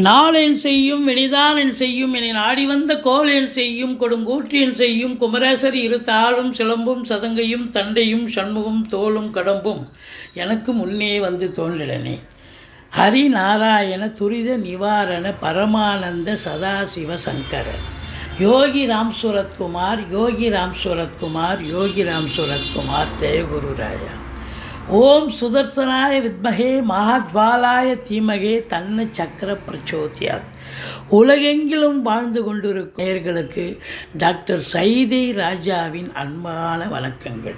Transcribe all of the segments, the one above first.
நாளென் செய்யும் வினைதானென் செய்யும் என நாடி வந்த கோளென் செய்யும் கொடுங்கூற்றியன் செய்யும் குமரேசர் இரு தாளும் சிலம்பும் சதங்கையும் தண்டையும் சண்முகம் தோளும் கடம்பும் எனக்கு முன்னே வந்து தோன்றிடனே. ஹரி நாராயண துரித நிவாரண பரமானந்த சதாசிவ சங்கரன் யோகி ராம் சூரத்குமார் யோகி ராம் சூரத்குமார் யோகி ராம் சூரத்குமார் ஜெயகுரு ராயா. ஓம் சுதர்சனாய வித்மகே மகாஜ்வாலாய தீமகே தன்ன சக்கர பிரச்சோதியாத். உலகெங்கிலும் வாழ்ந்து கொண்டிருக்கும் நேயர்களுக்கு டாக்டர் சைதை ராஜாவின் அன்பான வணக்கங்கள்.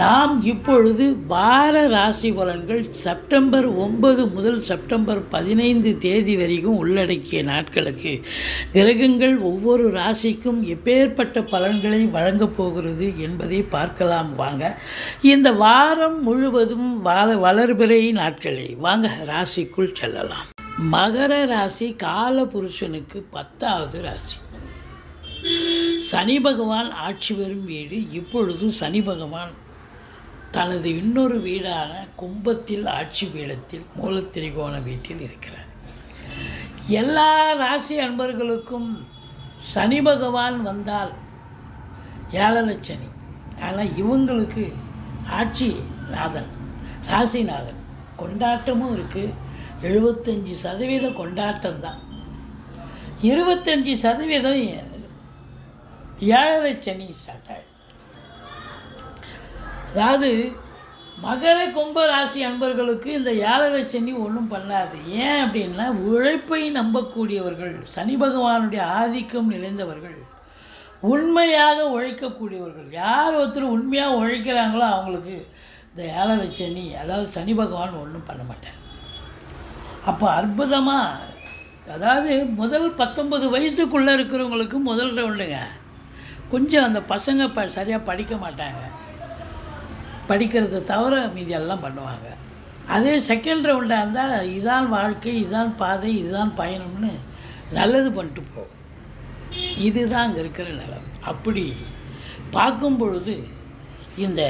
நாம் இப்பொழுது வார ராசி பலன்கள் செப்டம்பர் 9 முதல் செப்டம்பர் 15 தேதி வரைக்கும் உள்ளடக்கிய நாட்களுக்கு கிரகங்கள் ஒவ்வொரு ராசிக்கும் எப்பேற்பட்ட பலன்களை வழங்கப் போகிறது என்பதை பார்க்கலாம் வாங்க. இந்த வாரம் முழுவதும் வளர்பிறை நாட்களே. வாங்க ராசிக்குள் செல்லலாம். மகர ராசி காலபுருஷனுக்கு 10வது ராசி. சனி பகவான் ஆட்சி பெறும் வீடு. இப்பொழுது சனி பகவான் தனது இன்னொரு வீடான கும்பத்தில் ஆட்சி பீடத்தில் மூலத்திரிகோண வீட்டில் இருக்கிறார். எல்லா ராசி அன்பர்களுக்கும் சனி பகவான் வந்தால் 7 சனி. ஆனால் இவங்களுக்கு ஆட்சி நாதன் ராசிநாதன் கொண்டாட்டமும் இருக்குது. 75% கொண்டாட்டம் தான். 25% 7 சனி ஸ்டார்ட் ஆகிடுது. அதாவது மகர கும்ப ராசி அன்பர்களுக்கு இந்த 7 சனி ஒன்றும் பண்ணாது. ஏன் அப்படின்னா உழைப்பை நம்பக்கூடியவர்கள், சனி பகவானுடைய ஆதிக்கம் நிறைந்தவர்கள், உண்மையாக உழைக்கக்கூடியவர்கள். யார் ஒருத்தர் உண்மையாக உழைக்கிறாங்களோ அவங்களுக்கு இந்த 7 சனி, அதாவது சனி பகவான் ஒன்றும் பண்ண மாட்டார். அப்போ அற்புதமாக, அதாவது முதல் 19 வயசுக்குள்ளே இருக்கிறவங்களுக்கு முதல் ரவுண்டுங்க. கொஞ்சம் அந்த பசங்க சரியாக படிக்க மாட்டாங்க, படிக்கிறத தவிர மீதியெல்லாம் பண்ணுவாங்க. அதே செகண்ட் ரவுண்டாக இருந்தால் இதான் வாழ்க்கை, இதுதான் பாதை, இதுதான் பயணம்னு நல்லது பண்ணிட்டு போகும். இதுதான் அங்கே இருக்கிற நிலம். அப்படி பார்க்கும் பொழுது இந்த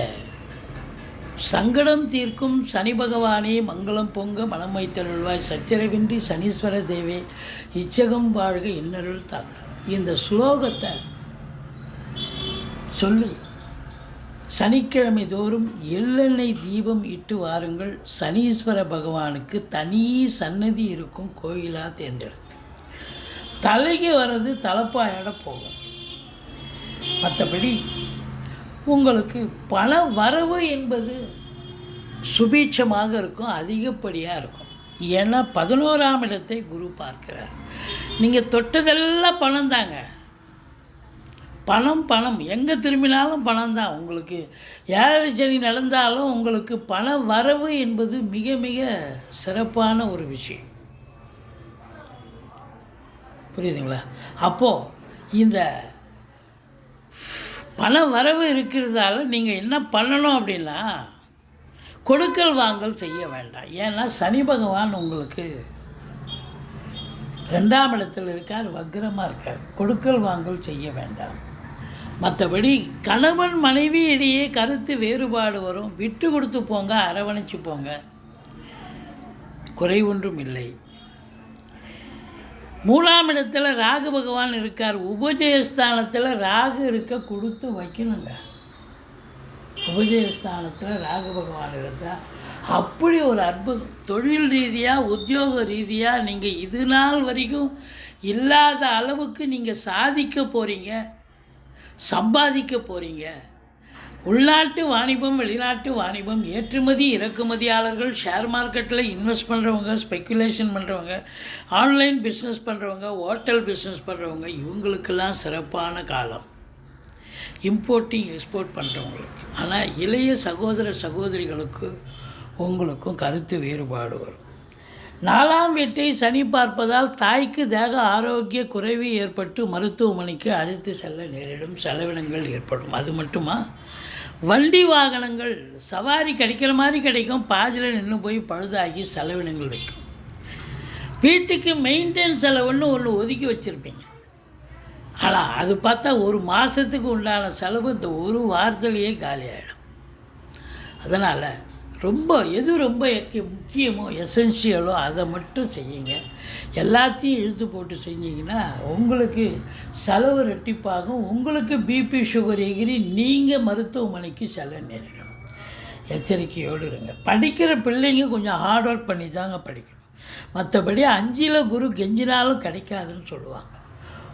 சங்கடம் தீர்க்கும் சனி பகவானே மங்களம் பொங்க மனம் வைத்தருள்வாய், சச்சரவின்றி சனீஸ்வர தேவே இச்சகம் வாழ்க இன்னருள் தாத்தா. இந்த ஸ்லோகத்தை சொல்லி சனிக்கிழமை தோறும் எள்ளெண்ணெய் தீபம் இட்டு வாருங்கள். சனீஸ்வர பகவானுக்கு தனி சன்னதி இருக்கும் கோயிலாக தேர்ந்தெடுத்து தலைக்கு வர்றது தலைப்பாயோட போகும். மற்றபடி உங்களுக்கு பண வரவு என்பது சுபீட்சமாக இருக்கும், அதிகப்படியாக இருக்கும். ஏன்னா 11ஆம் இடத்தை குரு பார்க்கிறார். நீங்கள் தொட்டதெல்லாம் பணம் தாங்க. பணம் எங்கே திரும்பினாலும் பணம் தான். உங்களுக்கு 7 சனி நடந்தாலும் உங்களுக்கு பண வரவு என்பது மிக மிக சிறப்பான ஒரு விஷயம். புரியுதுங்களா? அப்போது இந்த பண வரவு இருக்கிறதால நீங்கள் என்ன பண்ணணும் அப்படின்னா, கொடுக்கல் வாங்கல் செய்ய வேண்டாம். ஏன்னா சனி பகவான் உங்களுக்கு 2ஆம் இடத்தில் இருக்கார், வக்ரமாக இருக்கார். கொடுக்கல் வாங்கல் செய்ய வேண்டாம். மற்றபடி கணவன் மனைவி இடையே கருத்து வேறுபாடு வரும். விட்டு கொடுத்து போங்க, அரவணைச்சு போங்க, குறை ஒன்றும் இல்லை. 3ஆம் இடத்துல ராகு பகவான் இருக்கார். உபஜயஸ்தானத்தில் ராகு இருக்க கொடுத்து வைக்கணுங்க. உபஜயஸ்தானத்தில் ராகு பகவான் இருந்தால் அப்படி ஒரு அற்புதம். தொழில் ரீதியாக, உத்தியோக ரீதியாக நீங்கள் இது நாள் வரைக்கும் இல்லாத அளவுக்கு நீங்கள் சாதிக்க போகிறீங்க, சம்பாதிக்க போகிறீங்க. உள்நாட்டு வாணிபம், வெளிநாட்டு வாணிபம், ஏற்றுமதி இறக்குமதியாளர்கள், ஷேர் மார்க்கெட்டில் இன்வெஸ்ட் பண்ணுறவங்க, ஸ்பெக்குலேஷன் பண்ணுறவங்க, ஆன்லைன் பிஸ்னஸ் பண்ணுறவங்க, ஹோட்டல் பிஸ்னஸ் பண்ணுறவங்க, இவங்களுக்கெல்லாம் சிறப்பான காலம். இம்போர்ட்டிங் எக்ஸ்போர்ட் பண்ணுறவங்களுக்கு. ஆனால் இளைய சகோதர சகோதரிகளுக்கு உங்களுக்கும் கருத்து வேறுபாடு வரும். 4ஆம் வீட்டை சனி பார்ப்பதால் தாய்க்கு தேக ஆரோக்கிய குறைவு ஏற்பட்டு மருத்துவமனைக்கு அழைத்து செல்ல நேரிடும், செலவினங்கள் ஏற்படும். அது மட்டுமா, வண்டி வாகனங்கள் சவாரி கிடைக்கிற மாதிரி கிடைக்கும், பாதியில் நின்று போய் பழுதாகி செலவினங்கள் வைக்கும். வீட்டுக்கு மெயின்டெனன்ஸ் செலவுன்னு ஒன்று ஒதுக்கி வச்சுருப்பீங்க. ஆனால் அது பார்த்தா ஒரு மாதத்துக்கு உண்டான செலவு இந்த ஒரு வாரத்திலேயே காலியாகிடும். அதனால் எது ரொம்ப முக்கியமோ எசென்ஷியலோ அதை மட்டும் செய்யுங்க. எல்லாத்தையும் இழுத்து போட்டு செஞ்சிங்கன்னா உங்களுக்கு செலவு ரெட்டிப்பாகும். உங்களுக்கு பிபி சுகர் எகிரி நீங்கள் மருத்துவமனைக்கு செல்ல நேரிடும். எச்சரிக்கையோடு இருங்க. படிக்கிற பிள்ளைங்க கொஞ்சம் ஹார்ட் ஒர்க் பண்ணி தாங்க படிக்கணும். மற்றபடி 5ல் குரு கெஞ்சினாலும் கிடைக்காதுன்னு சொல்லுவாங்க.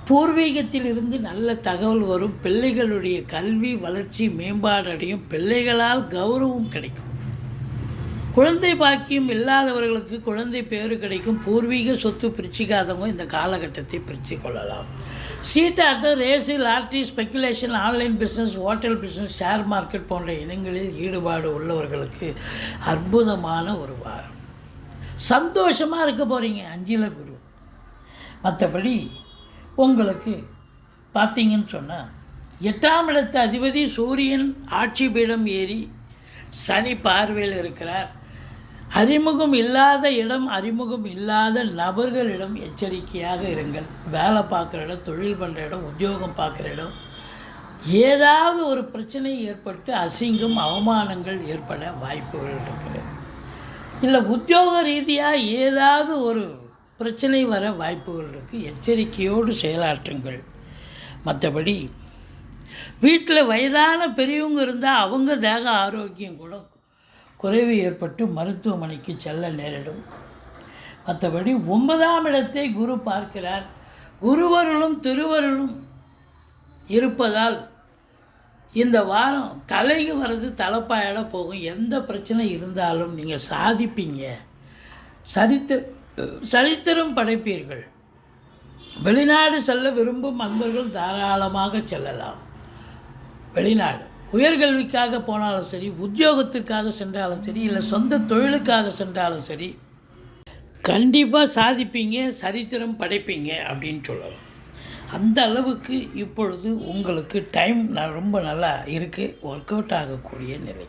பூர்வீகத்தில் இருந்து நல்ல தகவல் வரும். பிள்ளைகளுடைய கல்வி வளர்ச்சி மேம்பாடடையும். பிள்ளைகளால் கௌரவம் கிடைக்கும். குழந்தை பாக்கியம் இல்லாதவர்களுக்கு குழந்தை பேரு கிடைக்கும். பூர்வீக சொத்து பிரிச்சிக்காதவங்க இந்த காலகட்டத்தை பிரித்து கொள்ளலாம். சீட்டாட்டம், race, lottery, speculation, online business, hotel business, share market போன்ற இனங்களில் ஈடுபாடு உள்ளவர்களுக்கு அற்புதமான ஒரு வாரம். சந்தோஷமாக இருக்க போகிறீங்க 5ல் குரு. மற்றபடி உங்களுக்கு பார்த்தீங்கன்னு சொன்னால் 8ஆம் இடத்து அதிபதி சூரியன் ஆட்சி பீடம் ஏறி சனி பார்வையில் இருக்கிறார். அறிமுகம் இல்லாத இடம், அறிமுகம் இல்லாத நபர்களிடம் எச்சரிக்கையாக இருங்கள். வேலை பார்க்குற இடம், தொழில் பண்ணுற இடம், உத்தியோகம் பார்க்குற இடம் ஏதாவது ஒரு பிரச்சனை ஏற்பட்டு அசிங்கம் அவமானங்கள் ஏற்பட வாய்ப்புகள் இருக்கிறது. இல்லை உத்தியோக ரீதியாக ஏதாவது ஒரு பிரச்சனை வர வாய்ப்புகள் இருக்குது. எச்சரிக்கையோடு செயலாற்றுங்கள். மற்றபடி வீட்டில் வயதான பெரியவங்க இருந்தால் அவங்க தேக ஆரோக்கியம் கூட குறைவு ஏற்பட்டு மருத்துவமனைக்கு செல்ல நேரிடும். மற்றபடி 9ஆம் இடத்தை குரு பார்க்கிறார். குருவருளும் திருவருளும் இருப்பதால் இந்த வாரம் தலைக்கு வர்றது தலைப்பாயிட போகும். எந்த பிரச்சனை இருந்தாலும் நீங்கள் சாதிப்பீங்க. சரித்திரம் படைப்பீர்கள். வெளிநாடு செல்ல விரும்பும் அன்பர்கள் தாராளமாக செல்லலாம். வெளிநாடு உயர்கல்விக்காக போனாலும் சரி, உத்தியோகத்திற்காக சென்றாலும் சரி, இல்லை சொந்த தொழிலுக்காக சென்றாலும் சரி, கண்டிப்பாக சாதிப்பீங்க, சரித்திரம் படைப்பீங்க அப்படின்னு சொல்லலாம். அந்த அளவுக்கு இப்பொழுது உங்களுக்கு டைம் ரொம்ப நல்லா இருக்குது. ஒர்க் அவுட் ஆகக்கூடிய நிலை.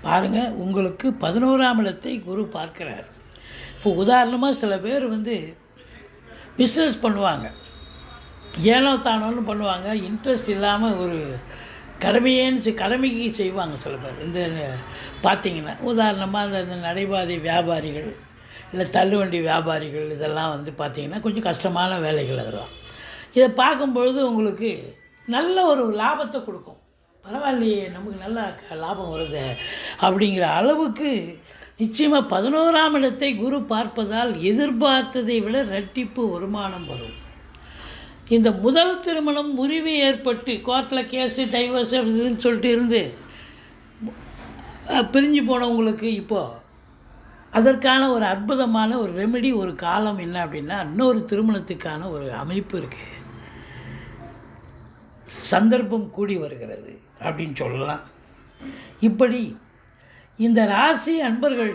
பாருங்கள், உங்களுக்கு 11ஆம் இடத்தை குரு பார்க்கிறார். இப்போ உதாரணமாக சில பேர் பிஸ்னஸ் பண்ணுவாங்க, ஏனோ தானோன்னு பண்ணுவாங்க, இன்ட்ரெஸ்ட் இல்லாமல் ஒரு கடமைக்கு செய்வாங்க சில பேர். இந்த பார்த்திங்கன்னா உதாரணமாக இந்த நடைபாதை வியாபாரிகள், இல்லை தள்ளுவண்டி வியாபாரிகள், இதெல்லாம் பார்த்திங்கன்னா கொஞ்சம் கஷ்டமான வேலைகள். அதெல்லாம் இதை பார்க்கும்பொழுது உங்களுக்கு நல்ல ஒரு லாபத்தை கொடுக்கும். பரவாயில்லையே, நமக்கு நல்ல லாபம் வருது அப்படிங்கிற அளவுக்கு நிச்சயமாக 11ஆம் இடத்தை குரு பார்ப்பதால் எதிர்பார்த்ததை விட ரெட்டிப்பு வருமானம் வரும். இந்த முதல் திருமணம் முறிவு ஏற்பட்டு கோர்ட்டில் கேஸு டைவர்ஸ் இதுன்னு சொல்லிட்டு இருந்து பிரிஞ்சு போனவங்களுக்கு இப்போது அதற்கான ஒரு அற்புதமான ஒரு ரெமெடி, ஒரு காலம் என்ன அப்படின்னா, இன்னொரு திருமணத்துக்கான ஒரு அமைப்பு இருக்குது. சந்தர்ப்பம் கூடி வருகிறது அப்படின்னு சொல்லலாம். இப்படி இந்த ராசி அன்பர்கள்,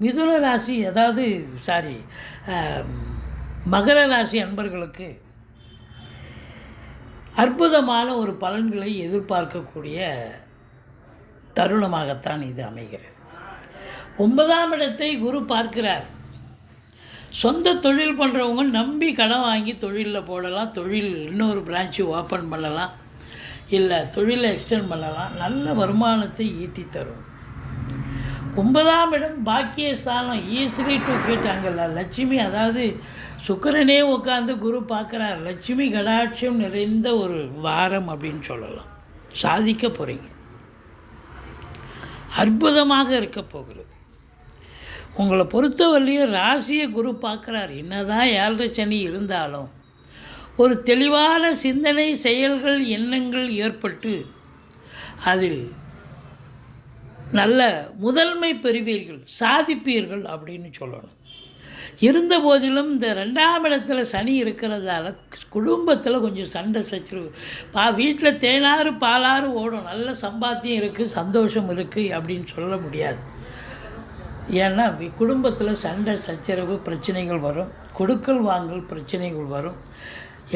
மிதுன ராசி மகர ராசி அன்பர்களுக்கு அற்புதமான ஒரு பலன்களை எதிர்பார்க்கக்கூடிய தருணமாகத்தான் இது அமைகிறது. 9ஆம் இடத்தை குரு பார்க்கிறார். சொந்த தொழில் பண்ணுறவங்க நம்பி கடன் வாங்கி தொழிலில் போடலாம். தொழில் இன்னொரு பிரான்ச்சு ஓப்பன் பண்ணலாம், இல்லை தொழிலை எக்ஸ்டெண்ட் பண்ணலாம். நல்ல வருமானத்தை ஈட்டி தரும். 9ஆம் இடம் பாக்கியஸ்தானம், ஈஸ்வரி டு கேட்டாங்கல்ல லட்சுமி, அதாவது சுக்கிரனே உட்காந்து குரு பார்க்குறார். லட்சுமி கடாட்சியம் நிறைந்த ஒரு வாரம் அப்படின்னு சொல்லலாம். சாதிக்க போகிறீங்க. அற்புதமாக இருக்க போகிறது. உங்களை பொறுத்தவரையிலையும் ராசியை குரு பார்க்குறார். என்னதான் 7.5 சனி இருந்தாலும் ஒரு தெளிவான சிந்தனை, செயல்கள், எண்ணங்கள் ஏற்பட்டு அதில் நல்ல முதன்மை பெறுவீர்கள், சாதிப்பீர்கள் அப்படின்னு சொல்லணும். இருந்த போதிலும் இந்த 2ஆம் இடத்துல சனி இருக்கிறதால குடும்பத்தில் கொஞ்சம் சண்டை சச்சரவு. வீட்டில் தேனாறு பாலாறு ஓடும். நல்ல சம்பாத்தியம் இருக்குது, சந்தோஷம் இருக்குது அப்படின்னு சொல்ல முடியாது. ஏன்னா குடும்பத்தில் சண்டை சச்சரவு பிரச்சனைகள் வரும், கொடுக்கல் வாங்கல் பிரச்சனைகள் வரும்.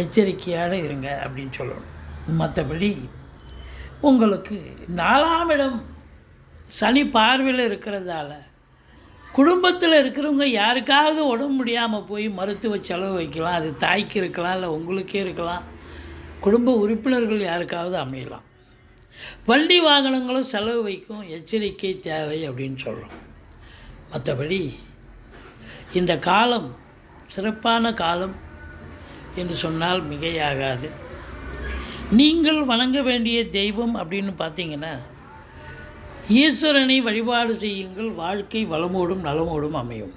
எச்சரிக்கையாக இருங்க அப்படின்னு சொல்லணும். மற்றபடி உங்களுக்கு 4ஆம் இடம் சனி பார்வையில் இருக்கிறதால குடும்பத்தில் இருக்கிறவங்க யாருக்காவது உடம்பு முடியாமல் போய் மருத்துவ செலவு வைக்கலாம். அது தாய்க்கு இருக்கலாம், இல்லை உங்களுக்கே இருக்கலாம், குடும்ப உறுப்பினர்கள் யாருக்காவது அமையலாம். வண்டி வாகனங்களும் செலவு வைக்கும், எச்சரிக்கை தேவை அப்படின்னு சொல்கிறோம். மற்றபடி இந்த காலம் சிறப்பான காலம் என்று சொன்னால் மிகையாகாது. நீங்கள் வணங்க வேண்டிய தெய்வம் அப்படின்னு பார்த்தீங்கன்னா ஈஸ்வரனை வழிபாடு செய்யுங்கள். வாழ்க்கை வளமோடும் நலமோடும் அமையும்.